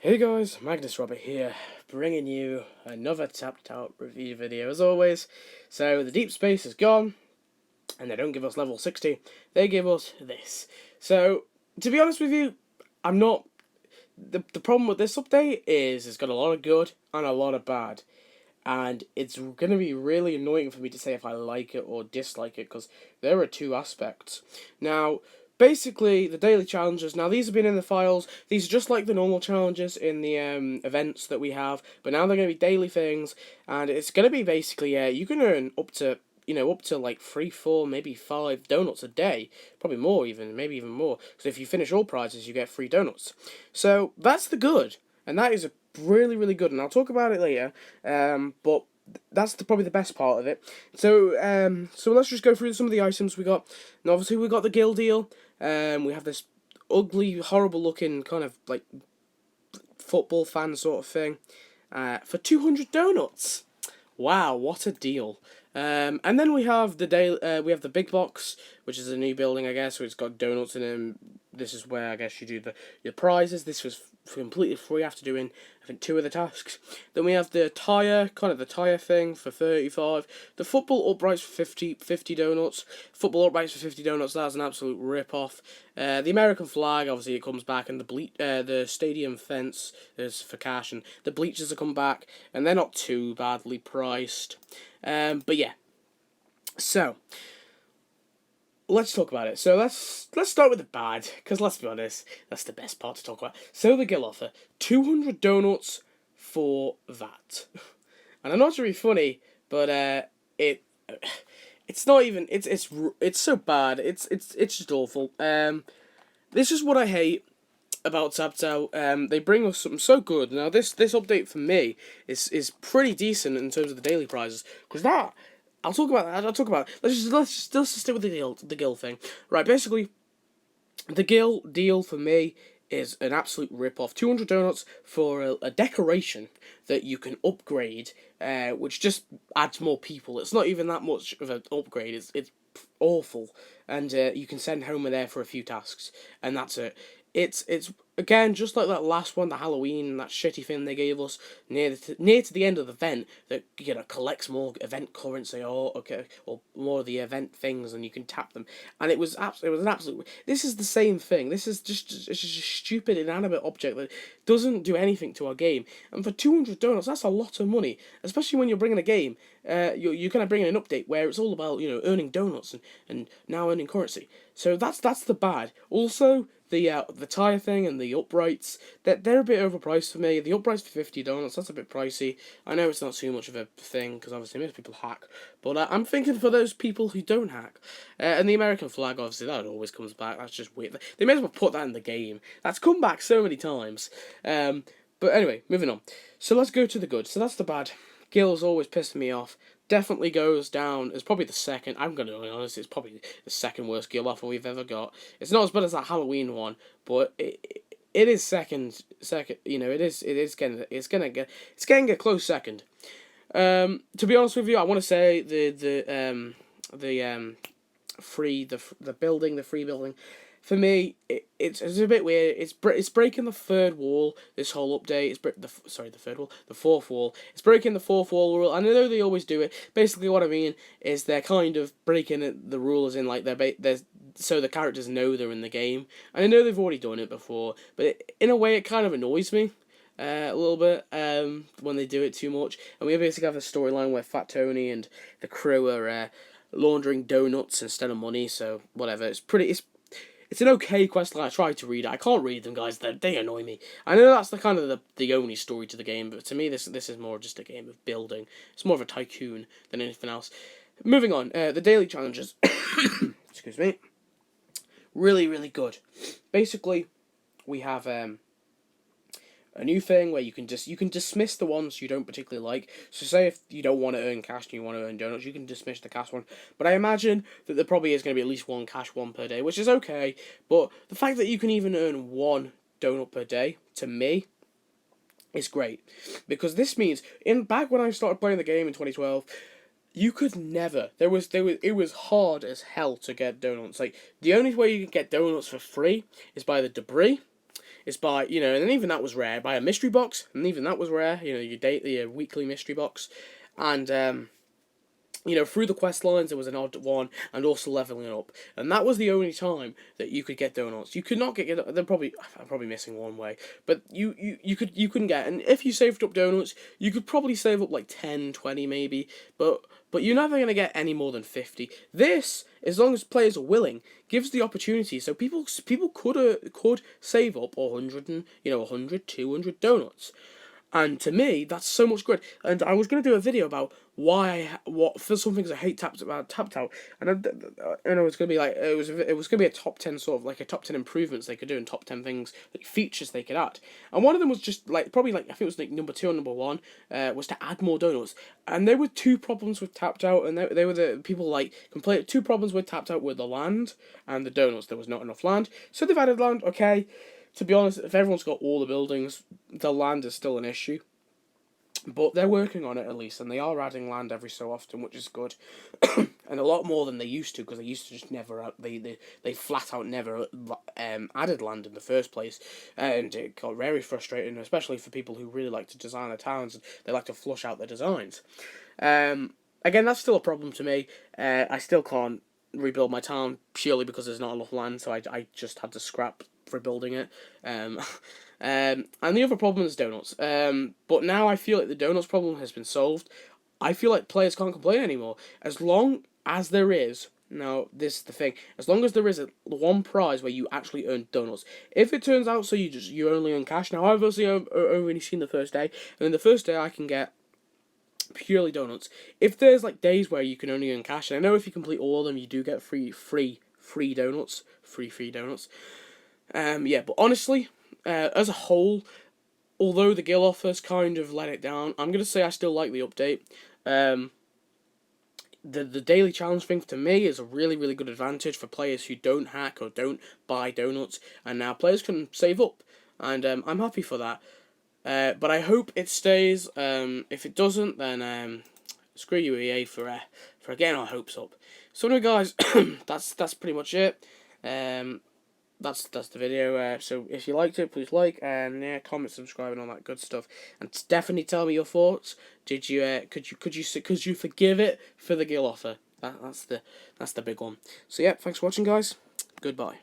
Hey guys, Magnus here, bringing you another tapped out review video as always. So the deep space is gone, and they don't give us level 60, they give us this. So, to be honest with you, I'm not... The problem with this update is it's got a lot of good and a lot of bad. And it's going to be really annoying for me to say if I like it or dislike it, because there are two aspects. Now, basically, the daily challenges, now these have been in the files, these are just like the normal challenges in the events that we have, but now they're going to be daily things, and it's going to be basically, you can earn up to, up to like 3, 4, maybe 5 donuts a day, probably more even, maybe even more, because if you finish all prizes, you get free donuts. So, that's the good, and that is a really, really good, and I'll talk about it later, but that's probably the best part of it. So let's just go through some of the items we got. And obviously we got the guild deal. We have this ugly, horrible looking kind of like football fan sort of thing for 200 donuts. Wow, what a deal! And then we have we have the big box, which is a new building, I guess. So it's got donuts in them. This is where I guess you do the prizes. This was completely free after doing I think 2 of the tasks. Then we have the the tire thing for 35. The football uprights for 50 donuts. Football uprights for 50 donuts. That's an absolute rip off. The American flag, obviously, it comes back, and the stadium fence is for cash, and the bleachers have come back, and they're not too badly priced. But yeah, so let's talk about it. So let's start with the bad, because let's be honest, that's the best part to talk about. So the guild offer 200 donuts for that, and I'm not sure it's funny, but it's not even it's so bad. It's just awful. This is what I hate about TapTal. They bring us something so good. Now this update for me is pretty decent in terms of the daily prizes, because that I'll talk about that. I'll talk about it. Let's just stick with the guild thing. Right, basically, the guild deal for me is an absolute rip-off. 200 donuts for a decoration that you can upgrade, which just adds more people. It's not even that much of an upgrade. It's awful, and you can send Homer there for a few tasks, and that's it. It's again just like that last one, the Halloween, that shitty thing they gave us near to the end of the event that collects more event currency or more of the event things, and you can tap them, and it was an absolute. This is the same thing. This is just it's just a stupid inanimate object that doesn't do anything to our game, and for 200 donuts, that's a lot of money, especially when you're bringing a game. You're kind of bringing an update where it's all about earning donuts and now earning currency. So that's the bad. Also, the tire thing and the uprights, they're a bit overpriced for me. The uprights for 50 donuts, that's a bit pricey. I know it's not too much of a thing because obviously most people hack, but I'm thinking for those people who don't hack. And the American flag, obviously, that always comes back. That's just weird. They may as well put that in the game. That's come back so many times. But anyway, moving on. So let's go to the good. So that's the bad. Gil's always pissing me off. Definitely goes down as probably the second. I'm going to be honest, it's probably the second worst Gil offer we've ever got. It's not as bad as that Halloween one, but it is second. It's getting a close second. To be honest with you, I want to say the free building. For me, it's a bit weird. It's breaking the third wall. This whole update. The third wall, the fourth wall. It's breaking the fourth wall rule. And I know they always do it. Basically, what I mean is they're kind of breaking the rules in like there's so the characters know they're in the game. And I know they've already done it before, but in a way, it kind of annoys me. A little bit when they do it too much, and we basically have a storyline where Fat Tony and the crew are laundering donuts instead of money. So whatever, it's an okay quest line. I tried to read it. I can't read them, guys. They annoy me. I know that's the kind of the only story to the game, but to me, this is more just a game of building. It's more of a tycoon than anything else. Moving on, the daily challenges. Excuse me. Really, really good. Basically, we have a new thing where you can dismiss the ones you don't particularly like. So say if you don't want to earn cash and you want to earn donuts, you can dismiss the cash one. But I imagine that there probably is going to be at least one cash one per day, which is okay. But the fact that you can even earn one donut per day, to me, is great. Because this means, back when I started playing the game in 2012, you could never. It was hard as hell to get donuts. Like, the only way you can get donuts for free is by the debris, is by, you know, and even that was rare, by a mystery box, and even that was rare, you know, your weekly mystery box, and you know, through the quest lines there was an odd one, and also leveling up, and that was the only time that you could get donuts. You could not get I'm probably missing one way, but you couldn't get, and if you saved up donuts, you could probably save up like 10, 20 maybe, but you're never gonna get any more than 50. This, as long as players are willing, gives the opportunity, so people could save up 100 and, you know, 100, 200 donuts. And to me, that's so much good. And I was going to do a video about what for some things I hate tapped out, and it was going to be like it was going to be a top 10, sort of like a top 10 improvements they could do, and top 10 things, like features they could add. And one of them was just like, probably like, I think it was like number 2 or number 1, was to add more donuts. And there were two problems with tapped out, and they were the people like complained. Two problems with tapped out were the land and the donuts. There was not enough land, so they've added land. Okay. To be honest, if everyone's got all the buildings, the land is still an issue. But they're working on it at least, and they are adding land every so often, which is good, and a lot more than they used to, because they used to just never they flat out never added land in the first place, and it got very frustrating, especially for people who really like to design their towns and they like to flush out their designs. Again, that's still a problem to me. I still can't rebuild my town purely because there's not enough land, so I just had to scrap rebuilding it. And the other problem is donuts. But now I feel like the donuts problem has been solved. I feel like players can't complain anymore. As long as there is, now this is the thing, as long as there is one prize where you actually earn donuts. If it turns out so you only earn cash, now I've obviously only seen the first day, and then the first day I can get purely donuts. If there's like days where you can only earn cash, and I know if you complete all of them you do get free donuts. Free donuts. Yeah, but honestly, as a whole, although the guild offers kind of let it down, I'm going to say I still like the update. The daily challenge thing to me is a really, really good advantage for players who don't hack or don't buy donuts, and now players can save up, and I'm happy for that. But I hope it stays. If it doesn't, then screw you, EA, for getting our hopes up. So anyway, guys, that's pretty much it. That's the video. So if you liked it, please like, and yeah, comment, subscribe, and all that good stuff. And definitely tell me your thoughts. Did you could you forgive it for the guild offer? That's the big one. So yeah, thanks for watching, guys. Goodbye.